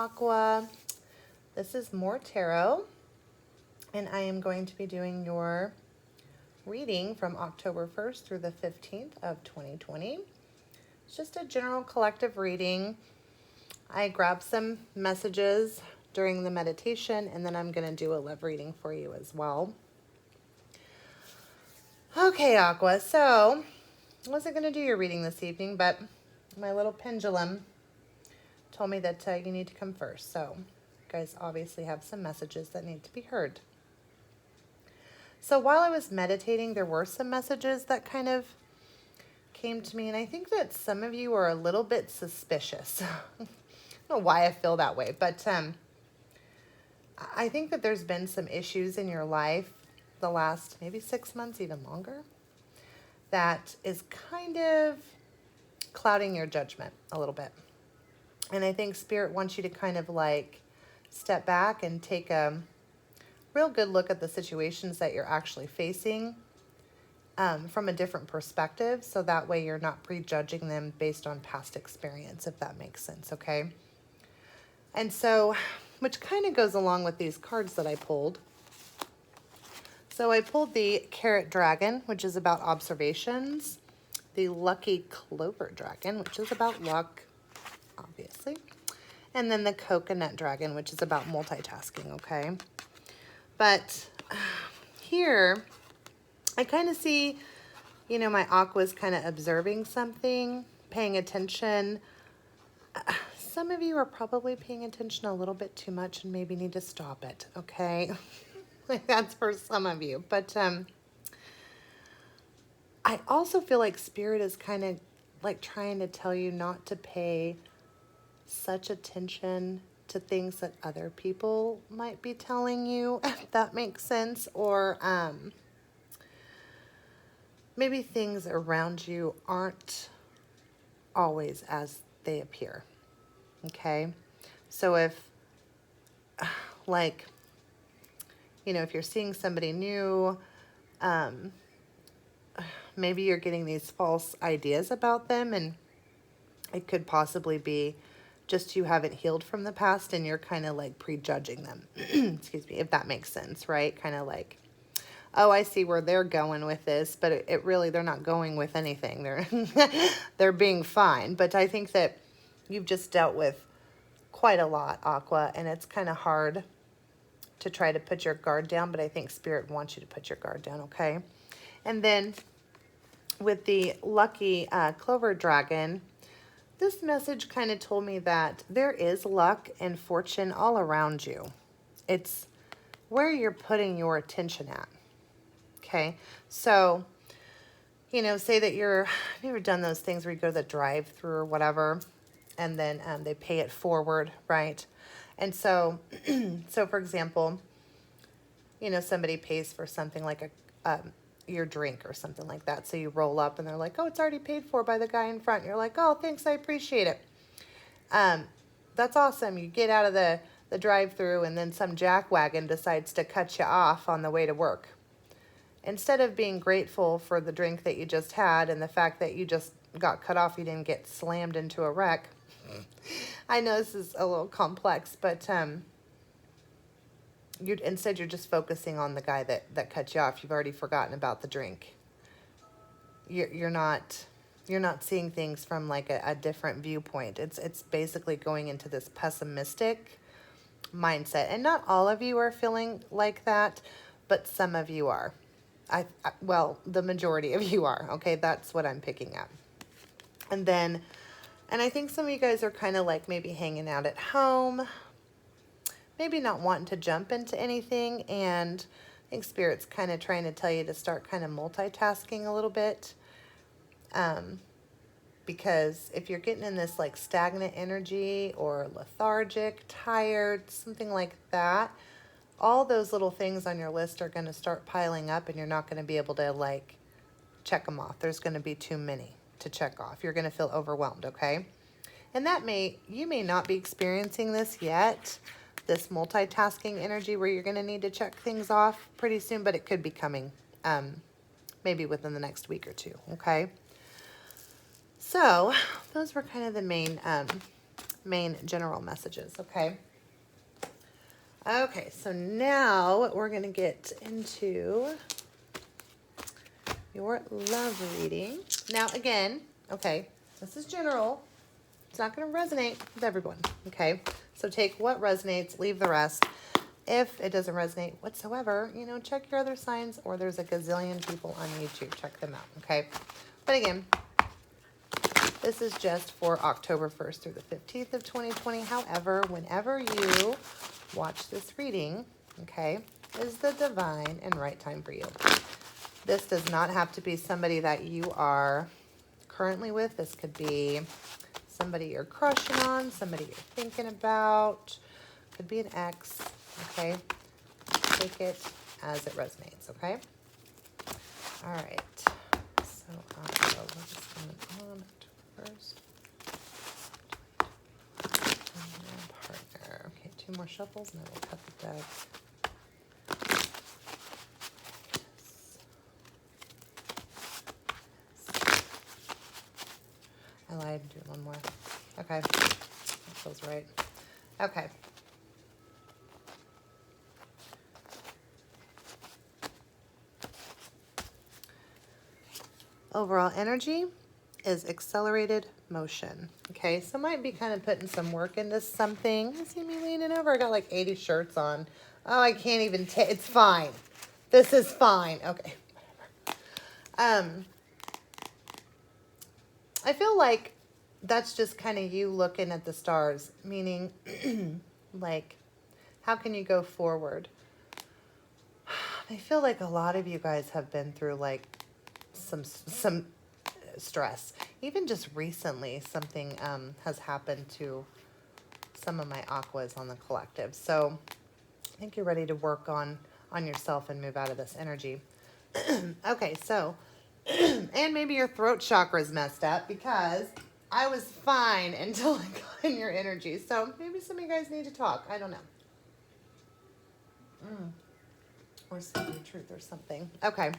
Aqua. This is More Tarot, and I am going to be doing your reading from October 1st through the 15th of 2020. It's just a general collective reading. I grabbed some messages during the meditation, and then I'm going to do a love reading for you as well. Okay, Aqua, so I wasn't going to do your reading this evening, but my little pendulum told me that you need to come first. So you guys obviously have some messages that need to be heard. So while I was meditating, there were some messages that kind of came to me, and I think that some of you are a little bit suspicious. I don't know why I feel that way, but I think that there's been some issues in your life the last maybe 6 months, even longer, that is kind of clouding your judgment a little bit. And I think Spirit wants you to kind of like step back and take a real good look at the situations that you're actually facing from a different perspective, so that way you're not prejudging them based on past experience, if that makes sense, okay? And so, which kind of goes along with these cards that I pulled. So I pulled the Carrot Dragon, which is about observations, the Lucky Clover Dragon, which is about luck, obviously, and then the Coconut Dragon, which is about multitasking, okay? But here, I kind of see, you know, my Aqua's kind of observing something, paying attention. Some of you are probably paying attention a little bit too much and maybe need to stop it, okay? That's for some of you. But I also feel like Spirit is kind of like trying to tell you not to pay such attention to things that other people might be telling you, if that makes sense, or maybe things around you aren't always as they appear, okay? So if, like, you know, if you're seeing somebody new, maybe you're getting these false ideas about them, and it could possibly be just you haven't healed from the past and you're kind of like prejudging them. Excuse me, if that makes sense, right? Kind of like, oh, I see where they're going with this, but it really, they're not going with anything. They're being fine. But I think that you've just dealt with quite a lot, Aqua, and it's kind of hard to try to put your guard down, but I think Spirit wants you to put your guard down, okay? And then with the Lucky Clover Dragon, this message kind of told me that there is luck and fortune all around you. It's where you're putting your attention at, okay? So, you know, say that have you ever done those things where you go to the drive-thru or whatever, and then they pay it forward, right? And so, so for example, you know, somebody pays for something like your drink or something like that. So you roll up and they're like, oh, it's already paid for by the guy in front. You're like, oh, thanks, I appreciate it. That's awesome. You get out of the drive-thru and then some jackwagon decides to cut you off on the way to work. Instead of being grateful for the drink that you just had and the fact that you just got cut off, you didn't get slammed into a wreck. I know this is a little complex, but instead you're just focusing on the guy that cut you off. You've already forgotten about the drink. You're not seeing things from like a different viewpoint. It's basically going into this pessimistic mindset. And not all of you are feeling like that, but some of you are. Well, the majority of you are. Okay, that's what I'm picking up. And I think some of you guys are kind of like maybe hanging out at home, maybe not wanting to jump into anything, and I think Spirit's kind of trying to tell you to start kind of multitasking a little bit, because if you're getting in this like stagnant energy or lethargic, tired, something like that, all those little things on your list are going to start piling up, and you're not going to be able to like check them off. There's going to be too many to check off. You're going to feel overwhelmed, okay? And you may not be experiencing this yet, this multitasking energy where you're going to need to check things off pretty soon, but it could be coming maybe within the next week or two, okay? So those were kind of the main main general messages, okay? Okay, so now we're going to get into your love reading. Now, again, okay, this is general. It's not going to resonate with everyone, okay? So take what resonates, leave the rest. If it doesn't resonate whatsoever, you know, check your other signs, or there's a gazillion people on YouTube. Check them out, okay? But again, this is just for October 1st through the 15th of 2020. However, whenever you watch this reading, okay, is the divine and right time for you. This does not have to be somebody that you are currently with. This could be somebody you're crushing on, somebody you're thinking about. Could be an ex, okay? Take it as it resonates, okay? All right. So what is going on first? Partner. Okay, 2 more shuffles and then we'll cut the deck. I lied. Do 1 more. Okay. That feels right. Okay. Overall energy is accelerated motion. Okay, so might be kind of putting some work into something. You see me leaning over? I got like 80 shirts on. Oh, I can't even take. It's fine. This is fine. Okay, whatever. I feel like that's just kind of you looking at the stars, meaning like, how can you go forward? I feel like a lot of you guys have been through like some stress. Even just recently, something has happened to some of my aquas on the collective. So I think you're ready to work on yourself and move out of this energy. Okay, so, and maybe your throat chakra is messed up, because I was fine until I got in your energy. So maybe some of you guys need to talk. I don't know. Or speak your truth or something. Okay.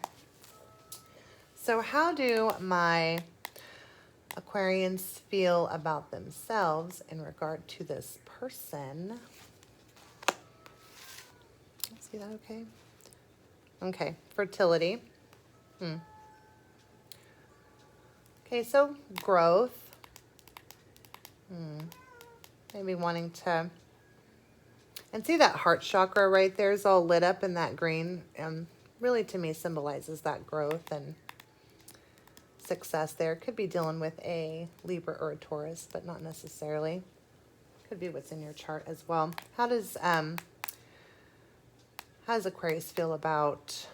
So how do my Aquarians feel about themselves in regard to this person? See that okay? Okay, fertility. Okay, so growth. Maybe wanting to, and see that heart chakra right there is all lit up in that green. Really to me symbolizes that growth and success there. Could be dealing with a Libra or a Taurus, but not necessarily. Could be what's in your chart as well. How does Aquarius feel about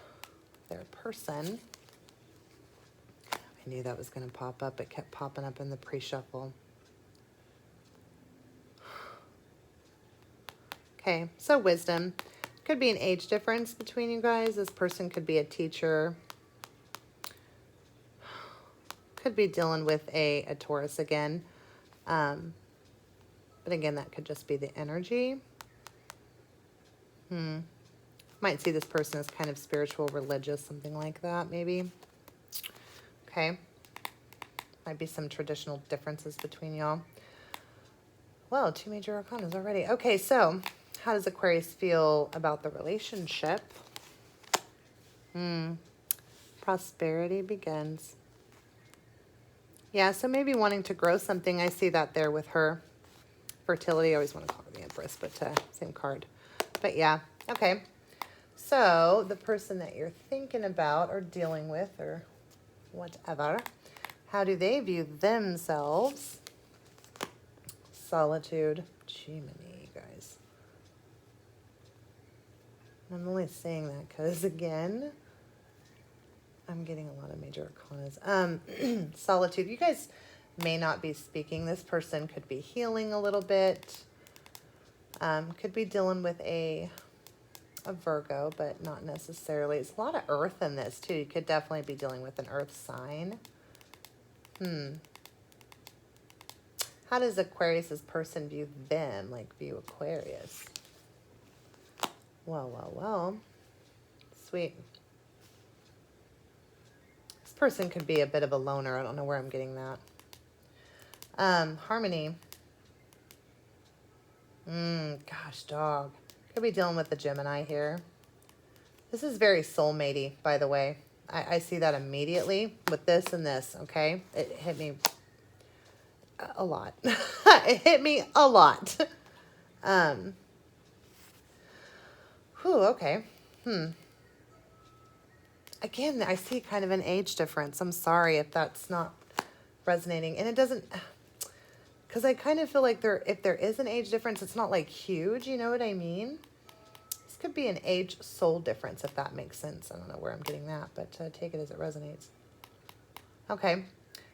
their person? I knew that was going to pop up. It kept popping up in the pre-shuffle. Okay, so wisdom. Could be an age difference between you guys. This person could be a teacher. Could be dealing with a Taurus again. But again, that could just be the energy. Might see this person as kind of spiritual, religious, something like that, maybe. Okay. Might be some traditional differences between y'all. Well, 2 major arcanas already. Okay, so how does Aquarius feel about the relationship? Prosperity begins. Yeah, so maybe wanting to grow something. I see that there with her. Fertility, I always want to call her the Empress, but same card. But yeah, okay. So the person that you're thinking about or dealing with or whatever, how do they view themselves? Solitude. Jiminy, guys. I'm only saying that because, again, I'm getting a lot of major arcanas. Solitude. You guys may not be speaking. This person could be healing a little bit. Could be dealing with a Virgo, but not necessarily. It's a lot of earth in this, too. You could definitely be dealing with an earth sign. How does Aquarius's person view them, like view Aquarius? Well. Sweet. This person could be a bit of a loner. I don't know where I'm getting that. Harmony. Gosh, dog. Could be dealing with the Gemini here. This is very soulmatey, by the way. I see that immediately with this and this, okay? It hit me a lot. It hit me a lot. Okay. Again, I see kind of an age difference. I'm sorry if that's not resonating. And it doesn't, because I kind of feel like if there is an age difference, it's not like huge, you know what I mean? This could be an age soul difference, if that makes sense. I don't know where I'm getting that, but take it as it resonates. Okay,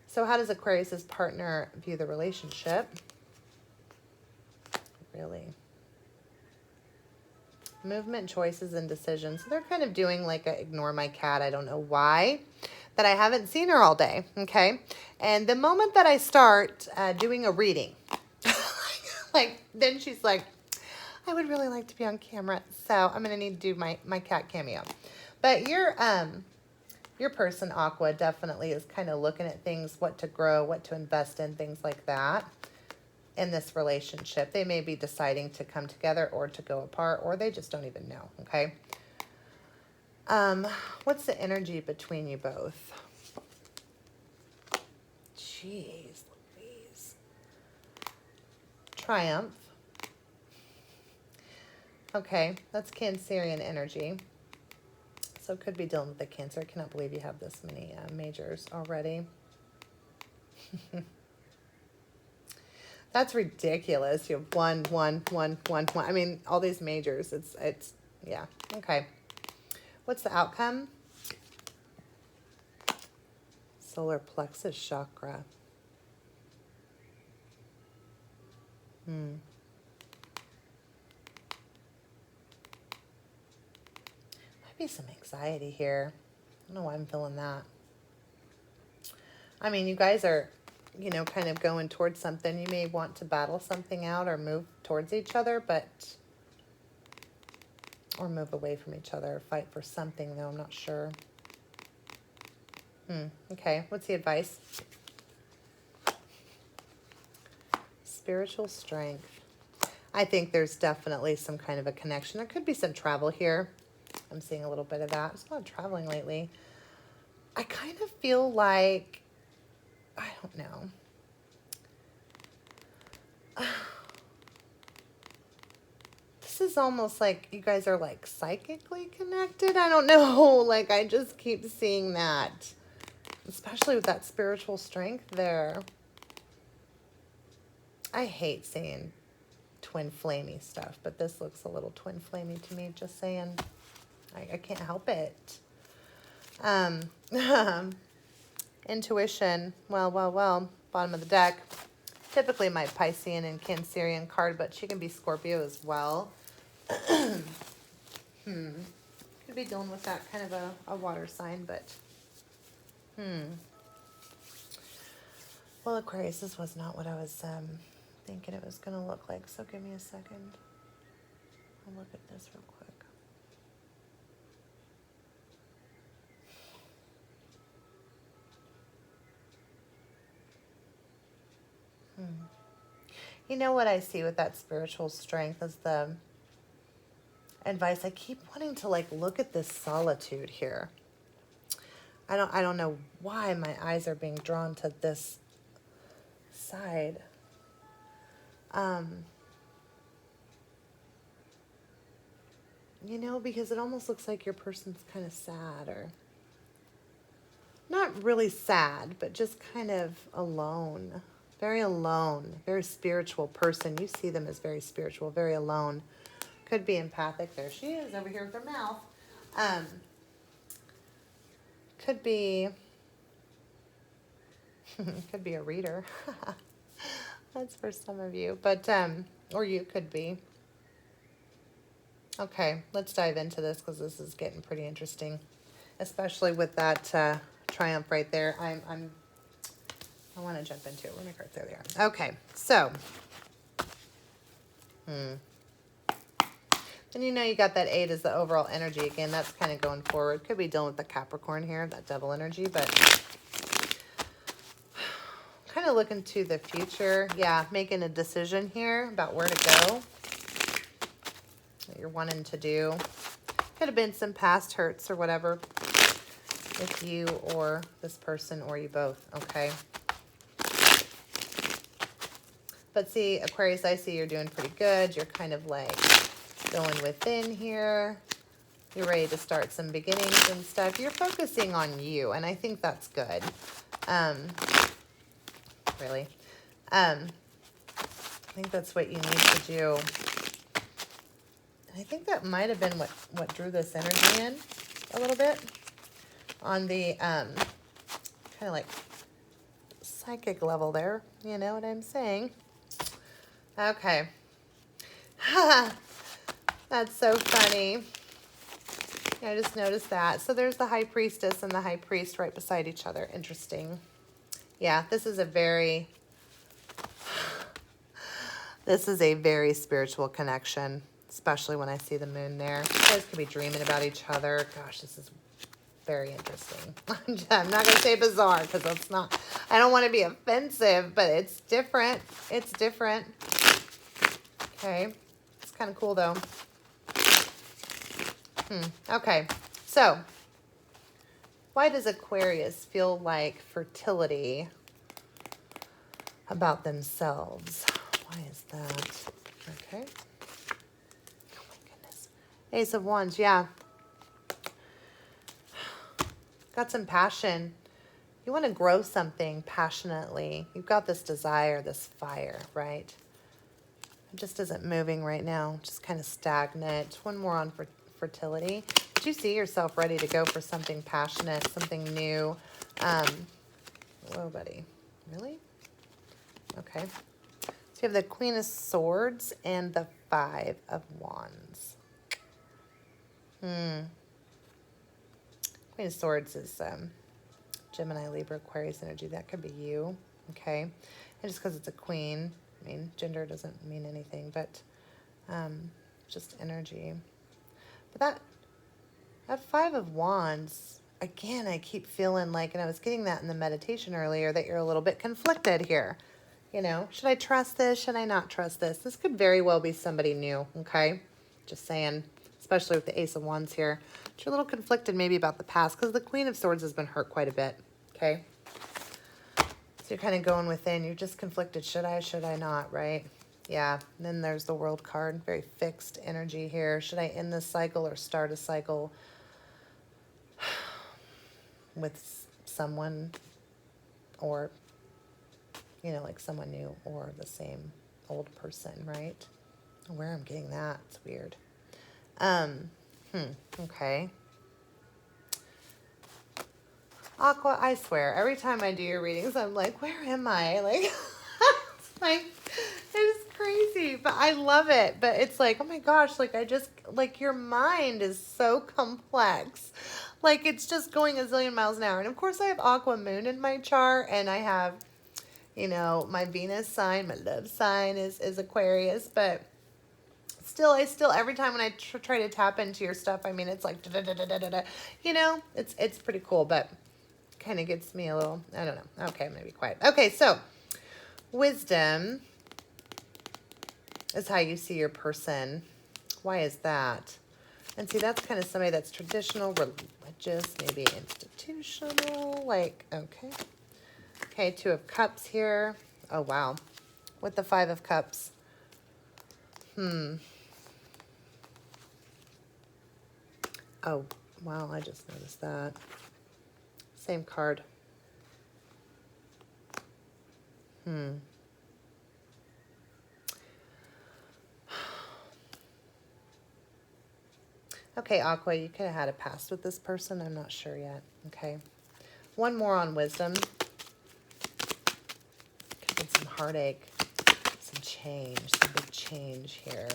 so how does Aquarius's partner view the relationship? Really? Movement, choices, and decisions. So they're kind of doing like a ignore my cat. I don't know why. That I haven't seen her all day, okay? And the moment that I start doing a reading, then she's like, I would really like to be on camera, so I'm going to need to do my cat cameo. But your person, Aqua, definitely is kind of looking at things, what to grow, what to invest in, things like that in this relationship. They may be deciding to come together or to go apart, or they just don't even know, okay? What's the energy between you both? Jeez Louise. Triumph. Okay, that's Cancerian energy. So it could be dealing with the Cancer. I cannot believe you have this many majors already. That's ridiculous. You have one. I mean, all these majors. It's yeah. Okay. What's the outcome? Solar plexus chakra. Might be some anxiety here. I don't know why I'm feeling that. I mean, you guys are, kind of going towards something. You may want to battle something out or move towards each other, or move away from each other, or fight for something, though I'm not sure. Okay, what's the advice? Spiritual strength. I think there's definitely some kind of a connection. There could be some travel here. I'm seeing a little bit of that. There's a lot of traveling lately. I kind of feel like, I don't know. This is almost like you guys are like psychically connected. I don't know. Like I just keep seeing that. Especially with that spiritual strength there. I hate seeing twin flamey stuff, but this looks a little twin flamey to me, just saying. I can't help it. Intuition. Well. Bottom of the deck. Typically my Piscean and Cancerian card, but she can be Scorpio as well. Could be dealing with that kind of a water sign, but well, Aquarius, this was not what I was thinking it was going to look like, so give me a second. I'll look at this real quick. You know what I see with that spiritual strength is the advice. I keep wanting to like look at this solitude here. I don't know why my eyes are being drawn to this side. Because it almost looks like your person's kind of sad, or not really sad, but just kind of alone. Very alone, very spiritual person. You see them as very spiritual, very alone. Could be empathic. There she is over here with her mouth. Could be a reader. That's for some of you, but or you could be. Okay, let's dive into this because this is getting pretty interesting, especially with that triumph right there. I want to jump into it. Where are my cards? There they are. Okay, so. Then you got that 8 as the overall energy. Again, that's kind of going forward. Could be dealing with the Capricorn here, that devil energy, but kind kind of looking to the future. Yeah, making a decision here about where to go. What you're wanting to do. Could have been some past hurts or whatever with you or this person or you both, okay? But see, Aquarius, I see you're doing pretty good. You're kind of like going within here. You're ready to start some beginnings and stuff. You're focusing on you, and I think that's good. Really. I think that's what you need to do. And I think that might have been what drew this energy in a little bit on the kind of like psychic level there. You know what I'm saying? Okay. That's so funny. I just noticed that. So there's the High Priestess and the High Priest right beside each other. Interesting. Yeah, this is a very spiritual connection, especially when I see the moon there. You guys could be dreaming about each other. Gosh, this is very interesting. I'm not going to say bizarre because that's not, I don't want to be offensive, but it's different. It's different. Okay. It's kind of cool though. Okay. So, why does Aquarius feel like fertility about themselves? Why is that? Okay. Oh my goodness. Ace of Wands, yeah. Got some passion. You want to grow something passionately. You've got this desire, this fire, right? It just isn't moving right now. Just kind of stagnant. One more on fertility. But you see yourself ready to go for something passionate, something new. Whoa, buddy. Really? Okay. So you have the Queen of Swords and the Five of Wands. Queen of Swords is Gemini, Libra, Aquarius energy. That could be you. Okay. And just because it's a queen, I mean, gender doesn't mean anything, but just energy. But that Five of Wands, again, I keep feeling like, and I was getting that in the meditation earlier, that you're a little bit conflicted here. You know, should I trust this? Should I not trust this? This could very well be somebody new, okay? Just saying, especially with the Ace of Wands here. But you're a little conflicted maybe about the past because the Queen of Swords has been hurt quite a bit, okay? So you're kind of going within. You're just conflicted. Should I not, right? Yeah. And then there's the World card. Very fixed energy here. Should I end this cycle or start a cycle with someone or, you know, like someone new or the same old person, right? Where I'm getting that. It's weird. Okay. Aqua, I swear, every time I do your readings, I'm like, where am I? Like, it's like, it's crazy, but I love it. But it's like, oh my gosh, like like your mind is so complex. Like it's just going a zillion miles an hour. And of course I have Aqua Moon in my chart and I have, you know, my Venus sign, my love sign is Aquarius, but still, every time when I try to tap into your stuff, I mean, it's like, you know, it's pretty cool, but kind of gets me a little, I don't know. Okay, I'm going to be quiet. Okay, so wisdom is how you see your person. Why is that? And see, that's kind of somebody that's traditional, religious, maybe institutional, like, okay. Okay, Two of Cups here. Oh, wow. With the Five of Cups. Oh, wow, I just noticed that. Same card. Okay, Aqua, you could have had a past with this person. I'm not sure yet. Okay. One more on wisdom. Could have been some heartache, some change, some big change here.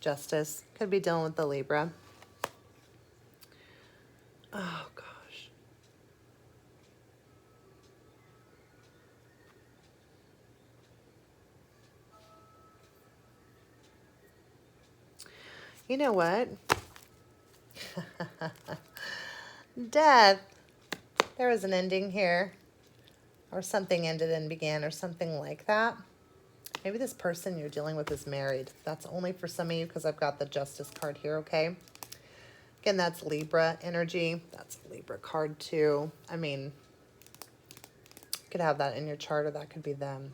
Justice. Could be dealing with the Libra. Oh, gosh. You know what? Death. There was an ending here. or something ended and began or something like that. Maybe this person you're dealing with is married. That's only for some of you because I've got the Justice card here, okay? Again, that's Libra energy. That's a Libra card too. I mean, you could have that in your chart or that could be them.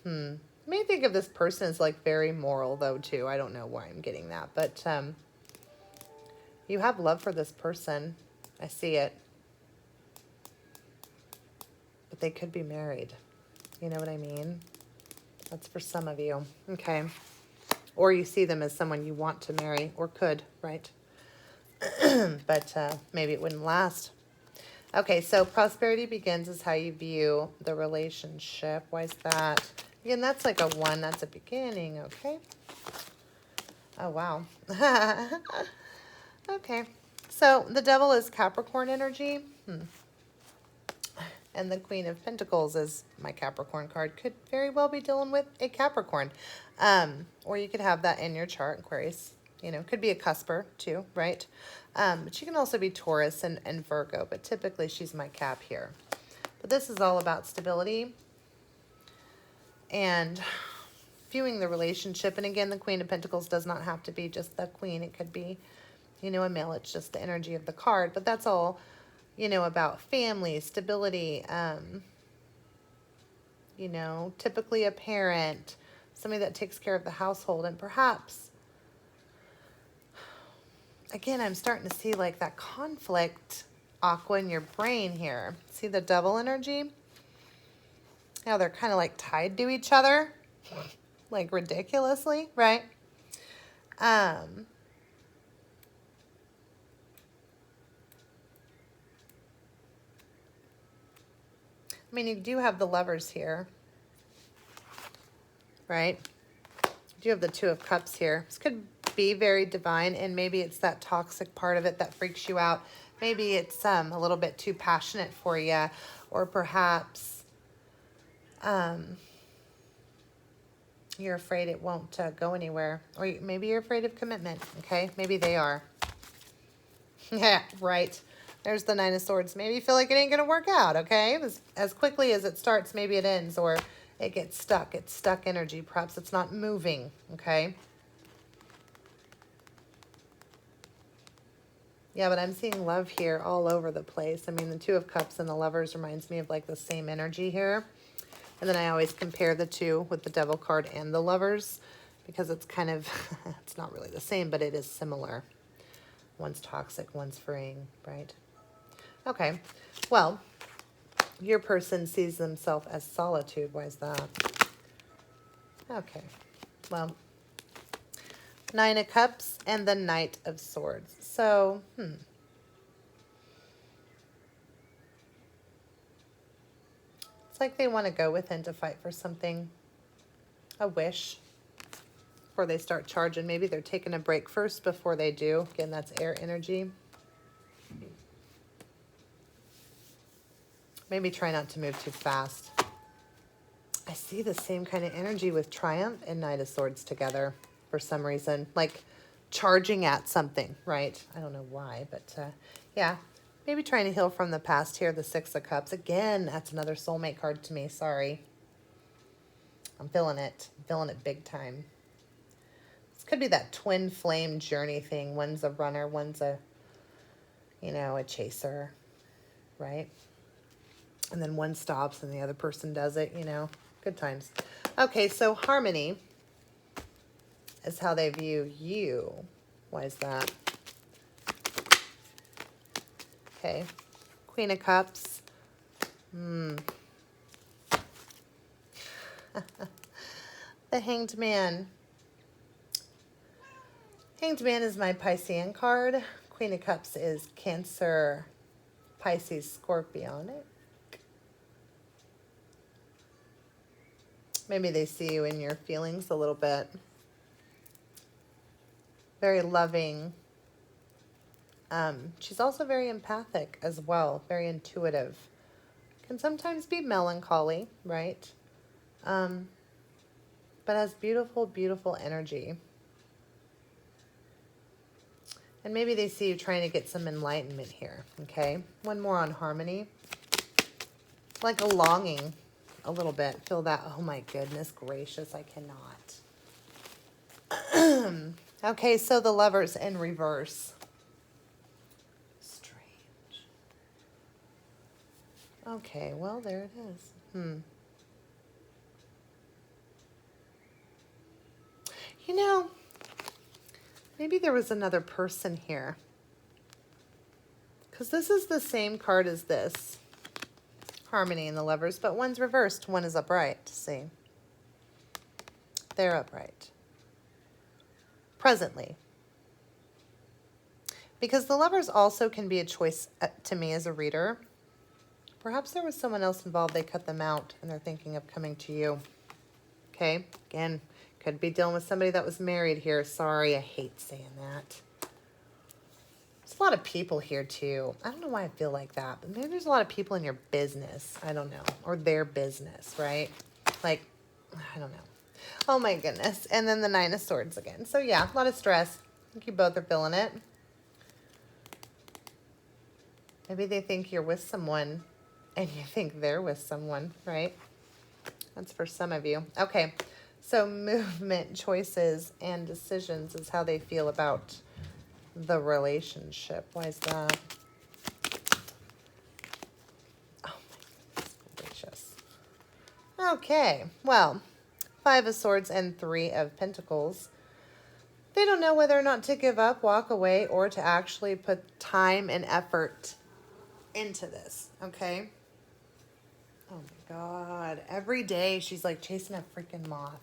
I may think of this person as like very moral though too. I don't know why I'm getting that, but you have love for this person. I see it. But they could be married. You know what I mean? That's for some of you. Okay. Or you see them as someone you want to marry or could, right? But maybe it wouldn't last. Okay, so prosperity begins is how you view the relationship. Why is that? Again, that's like a 1. That's a beginning, okay? Oh, wow. Okay. So the devil is Capricorn energy. And the Queen of Pentacles is my Capricorn card. Could very well be dealing with a Capricorn. Or you could have that in your chart, Aquarius. You know, could be a cusper too, right? But she can also be Taurus and Virgo. But typically she's my Cap here. But this is all about stability and viewing the relationship. And again, the Queen of Pentacles does not have to be just the queen. It could be, you know, a male. It's just the energy of the card. But that's all, you know, about family, stability, you know, typically a parent, somebody that takes care of the household. And perhaps, again, I'm starting to see like that conflict, Aqua, in your brain here. See the devil energy? How they're kind of like tied to each other, like ridiculously, right? I mean, you do have the Lovers here, right? You do have the Two of Cups here. This could be very divine, and maybe it's that toxic part of it that freaks you out. Maybe it's a little bit too passionate for you, or perhaps you're afraid it won't go anywhere, or maybe you're afraid of commitment, okay? Maybe they are. Yeah, right. There's the Nine of Swords. Maybe you feel like it ain't going to work out, okay? As quickly as it starts, maybe it ends, or it gets stuck. It's stuck energy. Perhaps it's not moving, okay? Yeah, but I'm seeing love here all over the place. I mean, the Two of Cups and the Lovers reminds me of like the same energy here. And then I always compare the two with the Devil card and the Lovers because it's kind of, it's not really the same, but it is similar. One's toxic, one's freeing, right? Okay, well, your person sees themselves as solitude. Why is that? Okay, well, Nine of Cups and the Knight of Swords. So, it's like they want to go within to fight for something, a wish, before they start charging. Maybe they're taking a break first before they do. Again, that's air energy. Maybe try not to move too fast. I see the same kind of energy with Triumph and Knight of Swords together for some reason. Like charging at something, right? I don't know why, but yeah. Maybe trying to heal from the past here, the Six of Cups. Again, that's another soulmate card to me. Sorry. I'm feeling it. I'm feeling it big time. This could be that twin flame journey thing. One's a runner, one's a, you know, a chaser, right? And then one stops and the other person does it, you know. Good times. Okay, so harmony is how they view you. Why is that? Okay. Queen of Cups. The Hanged Man. Hanged Man is my Piscean card. Queen of Cups is Cancer, Pisces, Scorpionic. Maybe they see you in your feelings a little bit. Very loving. She's also very empathic as well. Very intuitive. Can sometimes be melancholy, right? But has beautiful, beautiful energy. And maybe they see you trying to get some enlightenment here, okay? One more on harmony. Like a longing, a little bit. Feel that, oh my goodness gracious, I cannot. Okay, so the Lovers in reverse. Strange. Okay, well, there it is. You know, maybe there was another person here. Because this is the same card as this. Harmony in the Lovers, but one's reversed, one is upright. See? They're upright. Presently. Because the Lovers also can be a choice to me as a reader. Perhaps there was someone else involved, they cut them out, and they're thinking of coming to you. Okay? Again, could be dealing with somebody that was married here. Sorry, I hate saying that. There's a lot of people here, too. I don't know why I feel like that, but maybe there's a lot of people in your business. I don't know. Or their business, right? Like, I don't know. Oh, my goodness. And then the Nine of Swords again. So, yeah, a lot of stress. I think you both are feeling it. Maybe they think you're with someone and you think they're with someone, right? That's for some of you. Okay, so movement, choices, and decisions is how they feel about the relationship. Why is that? Oh, my goodness gracious. Okay, well, Five of Swords and Three of Pentacles. They don't know whether or not to give up, walk away, or to actually put time and effort into this, okay? Oh my God. Every day she's like chasing a freaking moth.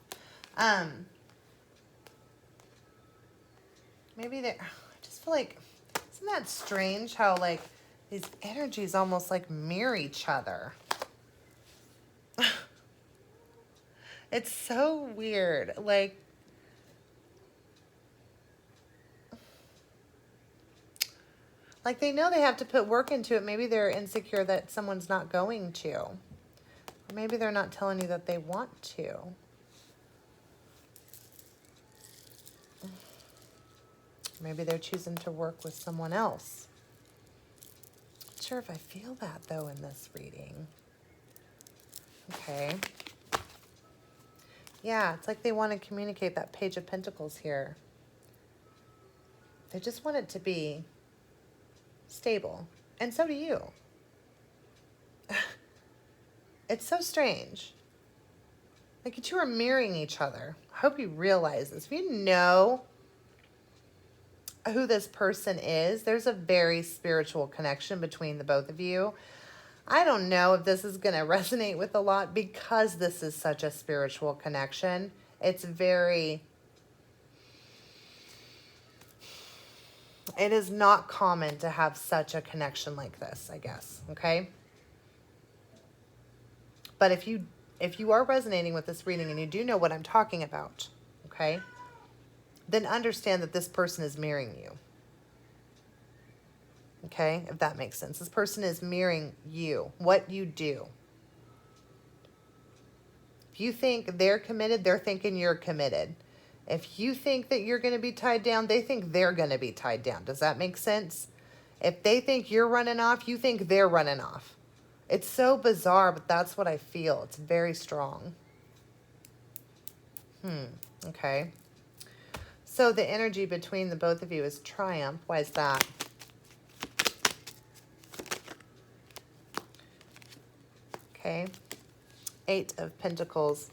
Maybe I just feel like, isn't that strange how like these energies almost like mirror each other? It's so weird. Like they know they have to put work into it. Maybe they're insecure that someone's not going to. Or maybe they're not telling you that they want to. Maybe they're choosing to work with someone else. Not sure if I feel that, though, in this reading. Okay. Yeah, it's like they want to communicate that Page of Pentacles here. They just want it to be stable. And so do you. It's so strange. Like, you two are mirroring each other. I hope you realize this. If you know who this person is, there's a very spiritual connection between the both of you. I don't know if this is going to resonate with a lot because this is such a spiritual connection. It's very... It is not common to have such a connection like this, I guess, okay? But if you are resonating with this reading and you do know what I'm talking about, okay, then understand that this person is mirroring you. Okay, if that makes sense. This person is mirroring you, what you do. If you think they're committed, they're thinking you're committed. If you think that you're going to be tied down, they think they're going to be tied down. Does that make sense? If they think you're running off, you think they're running off. It's so bizarre, but that's what I feel. It's very strong. Okay. So the energy between the both of you is triumph. Why is that? Okay. Eight of Pentacles.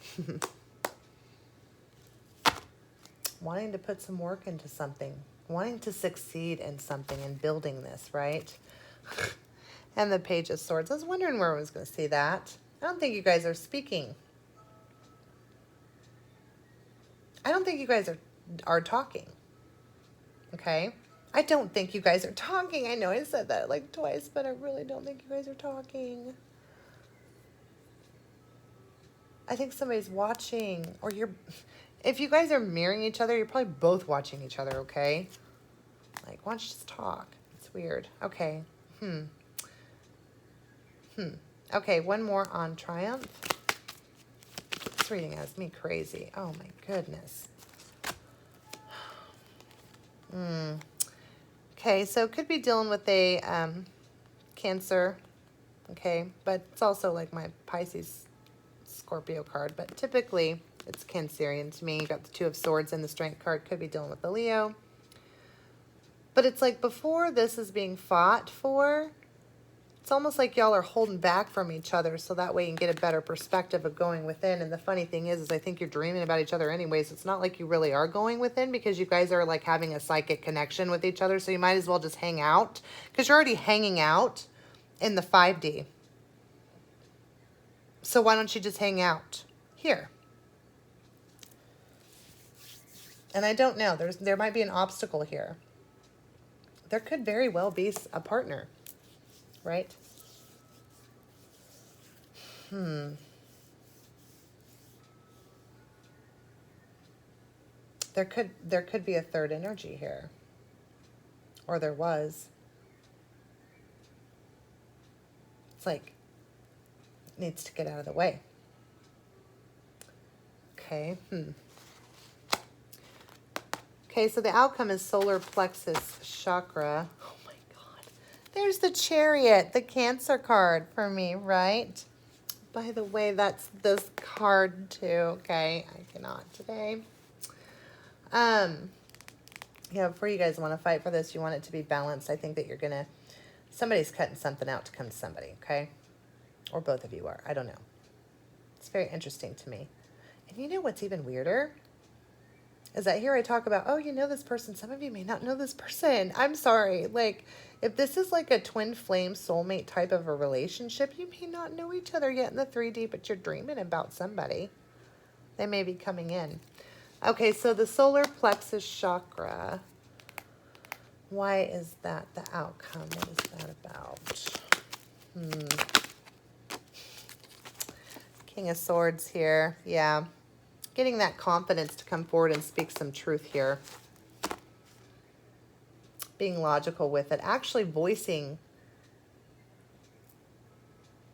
Wanting to put some work into something. Wanting to succeed in something and building this, right? And the Page of Swords. I was wondering where I was going to see that. I don't think you guys are speaking. I don't think you guys are talking. Okay? I don't think you guys are talking. I know I said that like twice, but I really don't think you guys are talking. I think somebody's watching, or if you guys are mirroring each other, you're probably both watching each other, okay? Like, why don't you just talk? It's weird. Okay. Okay, one more on triumph. This reading has me crazy. Oh, my goodness. Okay, so it could be dealing with a Cancer, okay, but it's also like my Pisces Scorpio card, but typically it's Cancerian to me. You got the Two of Swords and the Strength card, could be dealing with the Leo. But it's like before this is being fought for, it's almost like y'all are holding back from each other so that way you can get a better perspective of going within. And the funny thing is I think you're dreaming about each other anyways. It's not like you really are going within because you guys are like having a psychic connection with each other. So you might as well just hang out because you're already hanging out in the 5D. So why don't you just hang out here? And I don't know. There might be an obstacle here. There could very well be a partner, right? There could be a third energy here. Or there was. It's like it needs to get out of the way. Okay. Okay, so the outcome is solar plexus chakra. Oh my God. There's the Chariot, the Cancer card for me, right? By the way, that's this card too. Okay, I cannot today. Yeah, before you guys want to fight for this, you want it to be balanced. I think that you're gonna, somebody's cutting something out to come to somebody, okay? Or both of you are. I don't know. It's very interesting to me. And you know what's even weirder? Is that here I talk about, oh, you know this person. Some of you may not know this person. I'm sorry. Like, if this is like a twin flame soulmate type of a relationship, you may not know each other yet in the 3D, but you're dreaming about somebody. They may be coming in. Okay, so the solar plexus chakra. Why is that the outcome? What is that about? King of Swords here. Yeah. Getting that confidence to come forward and speak some truth here. Being logical with it. Actually voicing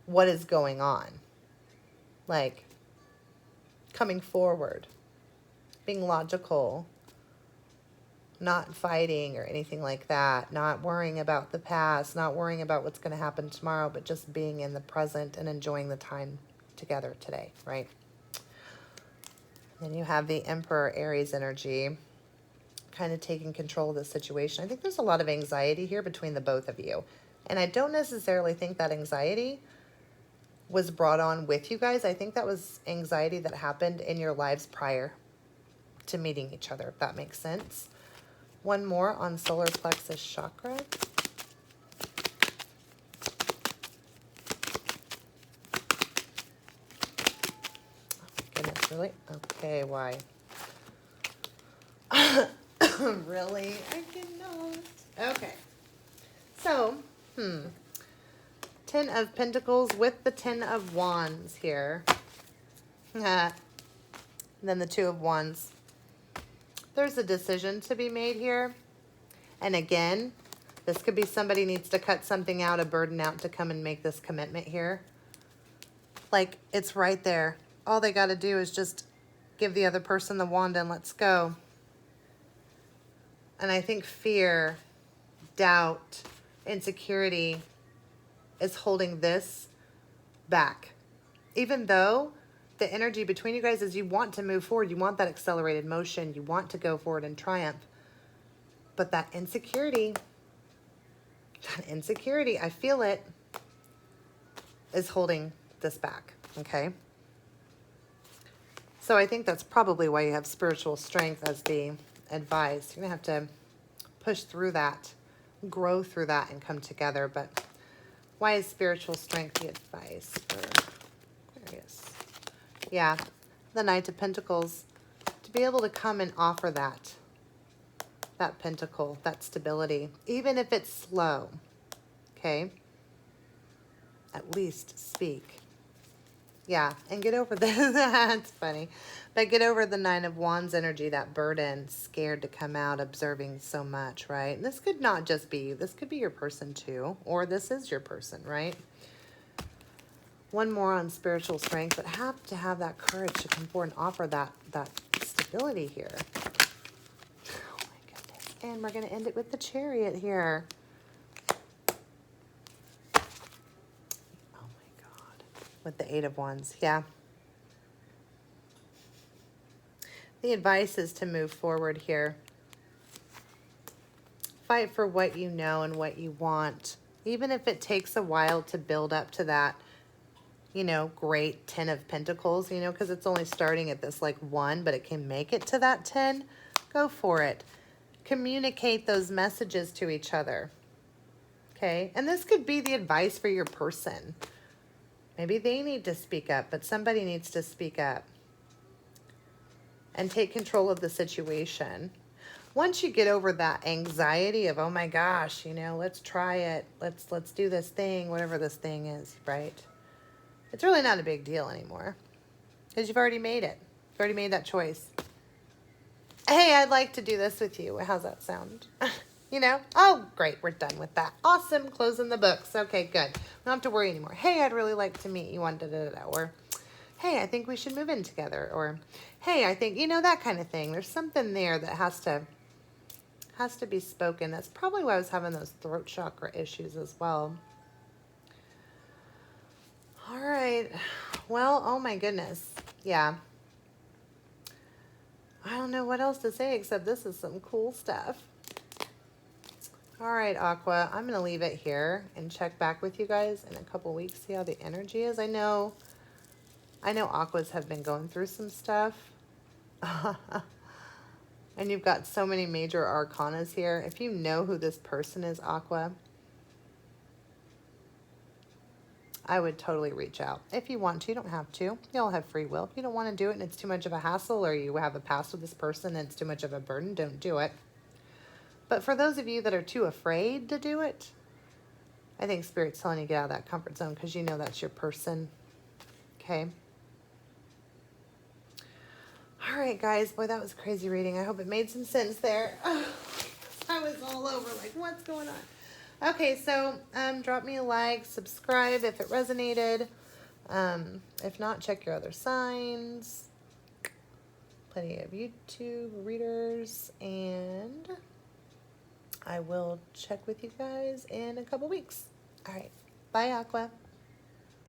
what is going on. Like, coming forward. Being logical. Not fighting or anything like that. Not worrying about the past. Not worrying about what's going to happen tomorrow. But just being in the present and enjoying the time together today, right? Then you have the Emperor Aries energy, kind of taking control of the situation. I think there's a lot of anxiety here between the both of you. And I don't necessarily think that anxiety was brought on with you guys. I think that was anxiety that happened in your lives prior to meeting each other, if that makes sense. One more on solar plexus chakra. Goodness, really? Okay, why? Really? I cannot. Okay. So, 10 of Pentacles with the 10 of Wands here. And then the 2 of Wands. There's a decision to be made here. And again, this could be somebody needs to cut something out, a burden out to come and make this commitment here. Like, it's right there. All they got to do is just give the other person the wand and let's go. And I think fear, doubt, insecurity is holding this back. Even though the energy between you guys is you want to move forward, you want that accelerated motion, you want to go forward and triumph. But that insecurity, I feel it, is holding this back, okay? So I think that's probably why you have spiritual strength as the advice. You're going to have to push through that, grow through that, and come together. But why is spiritual strength the advice for Aquarius? Yeah, the Knight of Pentacles. To be able to come and offer that pentacle, that stability, even if it's slow, okay? At least speak. Yeah, and get over that's funny. But get over the 9 of Wands energy, that burden, scared to come out, observing so much, right? And this could not just be you. This could be your person too, or this is your person, right? One more on spiritual strength, but have to have that courage to come forward and offer that stability here. Oh my goodness. And we're going to end it with the Chariot here. Oh my God. With the Eight of Wands. Yeah. The advice is to move forward here. Fight for what you know and what you want. Even if it takes a while to build up to that, you know, great 10 of Pentacles, you know, because it's only starting at this like 1, but it can make it to that 10. Go for it. Communicate those messages to each other. Okay? And this could be the advice for your person. Maybe they need to speak up, but somebody needs to speak up and take control of the situation. Once you get over that anxiety of, oh my gosh, you know, let's try it. Let's do this thing, whatever this thing is, right? It's really not a big deal anymore because you've already made it. You've already made that choice. Hey, I'd like to do this with you. How's that sound? You know? Oh, great. We're done with that. Awesome. Closing the books. Okay, good. We don't have to worry anymore. Hey, I'd really like to meet you on da-da-da-da. Or, hey, I think we should move in together. Or, hey, I think, you know, that kind of thing. There's something there that has to be spoken. That's probably why I was having those throat chakra issues as well. All right. Well, oh my goodness. Yeah. I don't know what else to say except this is some cool stuff. All right, Aqua, I'm going to leave it here and check back with you guys in a couple weeks, see how the energy is. I know Aquas have been going through some stuff. And you've got so many major arcanas here. If you know who this person is, Aqua, I would totally reach out. If you want to, you don't have to. You all have free will. If you don't want to do it and it's too much of a hassle, or you have a past with this person and it's too much of a burden, don't do it. But for those of you that are too afraid to do it, I think Spirit's telling you to get out of that comfort zone because you know that's your person. Okay? All right, guys. Boy, that was a crazy reading. I hope it made some sense there. I was all over like, what's going on? Okay, so drop me a like, subscribe if it resonated. If not, check your other signs. Plenty of YouTube readers, and I will check with you guys in a couple weeks. All right. Bye, Aqua.